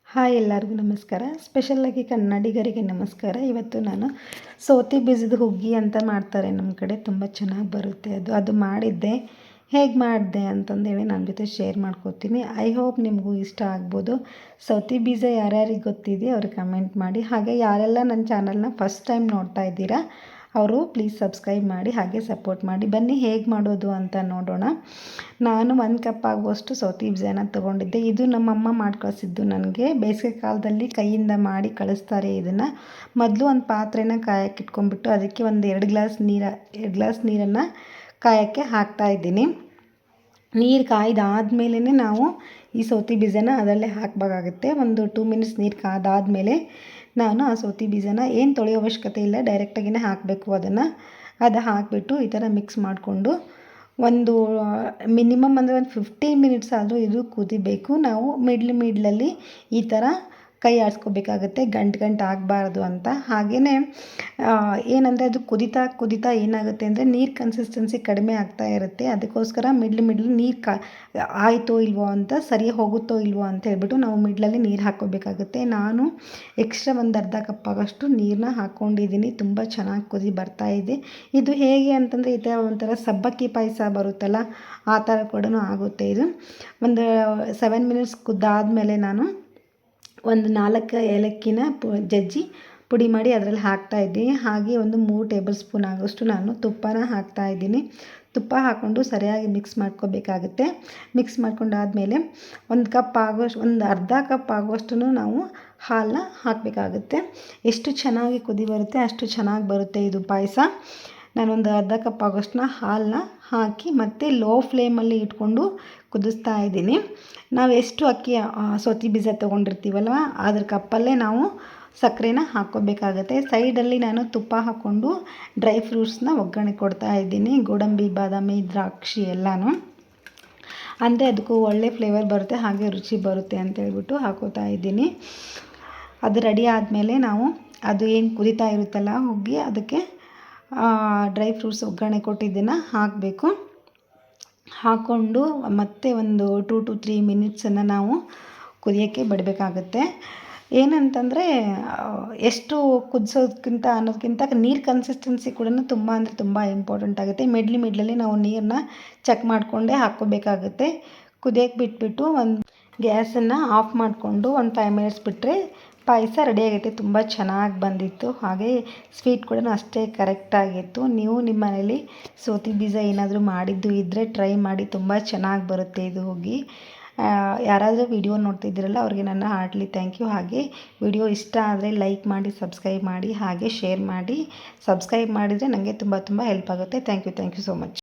Hi ಎಲ್ಲರಿಗೂ ನಮಸ್ಕಾರ. ಸ್ಪೆಷಲಾಗಿ ಕನ್ನಡಿಗರಿಗೆ ನಮಸ್ಕಾರ. ಇವತ್ತು ನಾನು ಸೌತೆ ಬೀಜದ ಹುಗ್ಗಿ ಅಂತ ಮಾಡ್ತಾರೆ ನಮ್ಮ ಕಡೆ, ತುಂಬ ಚೆನ್ನಾಗಿ ಬರುತ್ತೆ ಅದು ಮಾಡಿದ್ದೆ. ಹೇಗೆ ಮಾಡಿದೆ ಅಂತಂದೇಳಿ ನನ್ನ ಜೊತೆ ಶೇರ್ ಮಾಡ್ಕೋತೀನಿ. ಐ ಹೋಪ್ ನಿಮಗೂ ಇಷ್ಟ ಆಗ್ಬೋದು. ಸೌತೆ ಬೀಜ ಯಾರ್ಯಾರಿಗೆ ಗೊತ್ತಿದೆ ಅವ್ರು ಕಮೆಂಟ್ ಮಾಡಿ. ಹಾಗೆ ಯಾರೆಲ್ಲ ನನ್ನ ಚಾನಲ್ನ ಫಸ್ಟ್ ಟೈಮ್ ನೋಡ್ತಾ ಇದ್ದೀರಾ ಅವರು ಪ್ಲೀಸ್ ಸಬ್ಸ್ಕ್ರೈಬ್ ಮಾಡಿ, ಹಾಗೆ ಸಪೋರ್ಟ್ ಮಾಡಿ. ಬನ್ನಿ ಹೇಗೆ ಮಾಡೋದು ಅಂತ ನೋಡೋಣ. ನಾನು 1 ಕಪ್ ಆಗುವಷ್ಟು ಸೌತೆ ಬೀಜನ ತೊಗೊಂಡಿದ್ದೆ. ಇದು ನಮ್ಮಮ್ಮ ಮಾಡಿ ಕಳಿಸಿದ್ದು ನನಗೆ. ಬೇಸಿಗೆ ಕಾಲದಲ್ಲಿ ಕೈಯಿಂದ ಮಾಡಿ ಕಳಿಸ್ತಾರೆ ಇದನ್ನು. ಮೊದಲು ಒಂದು ಪಾತ್ರೆನ ಕಾಯಕ್ಕೆ ಇಟ್ಕೊಂಡ್ಬಿಟ್ಟು ಅದಕ್ಕೆ ಒಂದು 2 ಗ್ಲಾಸ್ ನೀರನ್ನು ಕಾಯೋಕ್ಕೆ ಹಾಕ್ತಾಯಿದ್ದೀನಿ. ನೀರು ಕಾಯ್ದಾದ್ಮೇಲೆ ನಾವು ಈ ಸೌತೆ ಬೀಜನ ಅದರಲ್ಲೇ ಹಾಕಬೇಕಾಗುತ್ತೆ. ಒಂದು 2 ಮಿನಿಟ್ಸ್ ನೀರು ಕಾದಾದಮೇಲೆ ನಾನು ಆ ಸೌತೆ ಬೀಜನ ಏನು ತೊಳೆಯೋ ಅವಶ್ಯಕತೆ ಇಲ್ಲ, ಡೈರೆಕ್ಟಾಗಿಯೇ ಹಾಕಬೇಕು. ಅದು ಹಾಕಿಬಿಟ್ಟು ಈ ಥರ ಮಿಕ್ಸ್ ಮಾಡಿಕೊಂಡು ಒಂದು ಮಿನಿಮಮ್ ಅಂದರೆ ಒಂದು 15 ಮಿನಿಟ್ಸ್ ಆದರೂ ಇದು ಕುದಿಬೇಕು. ನಾವು ಮಿಡ್ಲಲ್ಲಿ ಈ ಥರ ಕೈ ಆಡಿಸ್ಕೋಬೇಕಾಗತ್ತೆ, ಗಂಟು ಆಗಬಾರ್ದು ಅಂತ. ಹಾಗೆಯೇ ಏನಂದರೆ ಅದು ಕುದೀತಾ ಏನಾಗುತ್ತೆ ಅಂದರೆ ನೀರು ಕನ್ಸಿಸ್ಟೆನ್ಸಿ ಕಡಿಮೆ ಆಗ್ತಾ ಇರುತ್ತೆ. ಅದಕ್ಕೋಸ್ಕರ ಮಿಡ್ಲ್ ನೀರು ಆಯಿತೋ ಇಲ್ವೋ ಅಂತ, ಸರಿ ಹೋಗುತ್ತೋ ಇಲ್ವೋ ಅಂತ ಹೇಳ್ಬಿಟ್ಟು ನಾವು ಮಿಡ್ಲಲ್ಲಿ ನೀರು ಹಾಕ್ಕೋಬೇಕಾಗುತ್ತೆ. ನಾನು ಎಕ್ಸ್ಟ್ರಾ ಒಂದು ಅರ್ಧ ಕಪ್ ಆಗೋಷ್ಟು ನೀರನ್ನ ಹಾಕ್ಕೊಂಡಿದ್ದೀನಿ. ತುಂಬ ಚೆನ್ನಾಗಿ ಕುದಿ ಬರ್ತಾಯಿದೆ. ಇದು ಹೇಗೆ ಅಂತಂದರೆ ಈ ಥರ ಒಂಥರ ಸಬ್ಬಕ್ಕಿ ಪಾಯಸ ಬರುತ್ತಲ್ಲ, ಆ ಥರ ಕೂಡ ಆಗುತ್ತೆ ಇದು. ಒಂದು 7 ಮಿನಿಟ್ಸ್ ಕುದ್ದಾದಮೇಲೆ ನಾನು ಒಂದು 4 ಏಲಕ್ಕಿನ ಜಜ್ಜಿ ಪುಡಿ ಮಾಡಿ ಅದರಲ್ಲಿ ಹಾಕ್ತಾಯಿದ್ದೀನಿ. ಹಾಗೆ ಒಂದು 3 ಟೇಬಲ್ ಸ್ಪೂನ್ ಆಗೋಷ್ಟು ನಾನು ತುಪ್ಪನ ಹಾಕ್ತಾಯಿದ್ದೀನಿ. ತುಪ್ಪ ಹಾಕ್ಕೊಂಡು ಸರಿಯಾಗಿ ಮಿಕ್ಸ್ ಮಾಡ್ಕೋಬೇಕಾಗುತ್ತೆ. ಮಿಕ್ಸ್ ಮಾಡ್ಕೊಂಡಾದಮೇಲೆ ಒಂದು ಅರ್ಧ ಕಪ್ ಆಗುವಷ್ಟು ನಾವು ಹಾಲನ್ನ ಹಾಕಬೇಕಾಗುತ್ತೆ. ಎಷ್ಟು ಚೆನ್ನಾಗಿ ಕುದಿ ಬರುತ್ತೆ ಅಷ್ಟು ಚೆನ್ನಾಗಿ ಬರುತ್ತೆ ಇದು ಪಾಯಸ. ನಾನೊಂದು ಅರ್ಧ ಕಪ್ ಆಗೋಷ್ಟನ್ನ ಹಾಲನ್ನ ಹಾಕಿ ಮತ್ತು ಲೋ ಫ್ಲೇಮಲ್ಲಿ ಇಟ್ಕೊಂಡು ಕುದಿಸ್ತಾ ಇದ್ದೀನಿ. ನಾವು ಎಷ್ಟು ಅಕ್ಕಿ ಸೌತೆ ಬೀಜ ತೊಗೊಂಡಿರ್ತೀವಲ್ವ ಅದ್ರ ಕಪ್ಪಲ್ಲೇ ನಾವು ಸಕ್ಕರೆನ ಹಾಕ್ಕೋಬೇಕಾಗತ್ತೆ. ಸೈಡಲ್ಲಿ ನಾನು ತುಪ್ಪ ಹಾಕ್ಕೊಂಡು ಡ್ರೈ ಫ್ರೂಟ್ಸ್ನ ಒಗ್ಗರಣೆ ಕೊಡ್ತಾ ಇದ್ದೀನಿ. ಗೋಡಂಬಿ, ಬಾದಾಮಿ, ದ್ರಾಕ್ಷಿ ಎಲ್ಲನೂ. ಅಂದರೆ ಅದಕ್ಕೂ ಒಳ್ಳೆ ಫ್ಲೇವರ್ ಬರುತ್ತೆ, ಹಾಗೆ ರುಚಿ ಬರುತ್ತೆ ಅಂತ ಹೇಳ್ಬಿಟ್ಟು ಹಾಕೋತಾ ಇದ್ದೀನಿ. ಅದು ರೆಡಿ ಆದಮೇಲೆ ನಾವು ಅದು ಏನು ಕುದೀತಾ ಇರುತ್ತಲ್ಲ ಹುಗ್ಗಿ, ಅದಕ್ಕೆ ಡ್ರೈ ಫ್ರೂಟ್ಸ್ ಒಗ್ಗರಣೆ ಕೊಟ್ಟಿದ್ದನ್ನು ಹಾಕಬೇಕು. ಹಾಕ್ಕೊಂಡು ಮತ್ತೆ ಒಂದು 2 to 3 ಮಿನಿಟ್ಸನ್ನು ನಾವು ಕುದಿಯೋಕ್ಕೆ ಬಿಡಬೇಕಾಗತ್ತೆ. ಏನಂತಂದರೆ ಎಷ್ಟು ಅನ್ನೋದಕ್ಕಿಂತ ನೀರು ಕನ್ಸಿಸ್ಟೆನ್ಸಿ ಕೂಡ ತುಂಬ ಅಂದರೆ ತುಂಬ ಇಂಪಾರ್ಟೆಂಟ್ ಆಗುತ್ತೆ. ಮಿಡ್ಲಲ್ಲಿ ನಾವು ನೀರನ್ನ ಚೆಕ್ ಮಾಡಿಕೊಂಡೇ ಹಾಕ್ಕೋಬೇಕಾಗುತ್ತೆ. ಕುದಿಯೋಕ್ಕೆ ಬಿಟ್ಬಿಟ್ಟು ಒಂದು ಗ್ಯಾಸನ್ನು ಆಫ್ ಮಾಡಿಕೊಂಡು ಒಂದು 5 ಮಿನಿಟ್ಸ್ ಬಿಟ್ಟರೆ ಪಾಯಸ ರೆಡಿಯಾಗೈತೆ. ತುಂಬ ಚೆನ್ನಾಗಿ ಬಂದಿತ್ತು. ಹಾಗೆ ಸ್ವೀಟ್ ಕೂಡ ಅಷ್ಟೇ ಕರೆಕ್ಟಾಗಿತ್ತು. ನೀವು ನಿಮ್ಮ ಮನೇಲಿ ಸೌತೆ ಬೀಜ ಏನಾದರೂ ಮಾಡಿದ್ದು ಇದ್ದರೆ ಟ್ರೈ ಮಾಡಿ, ತುಂಬ ಚೆನ್ನಾಗಿ ಬರುತ್ತೆ ಇದು ಹುಗ್ಗಿ. ಯಾರಾದರೂ ವಿಡಿಯೋ ನೋಡ್ತಿದ್ದೀರಲ್ಲ ಅವ್ರಿಗೆ ನನ್ನ ಹಾರ್ಟ್ಲಿ ಥ್ಯಾಂಕ್ ಯು. ಹಾಗೆ ವಿಡಿಯೋ ಇಷ್ಟ ಆದರೆ ಲೈಕ್ ಮಾಡಿ, ಸಬ್ಸ್ಕ್ರೈಬ್ ಮಾಡಿ, ಹಾಗೆ ಶೇರ್ ಮಾಡಿ. ಸಬ್ಸ್ಕ್ರೈಬ್ ಮಾಡಿದರೆ ನನಗೆ ತುಂಬ ಹೆಲ್ಪ್ ಆಗುತ್ತೆ. Thank you so much.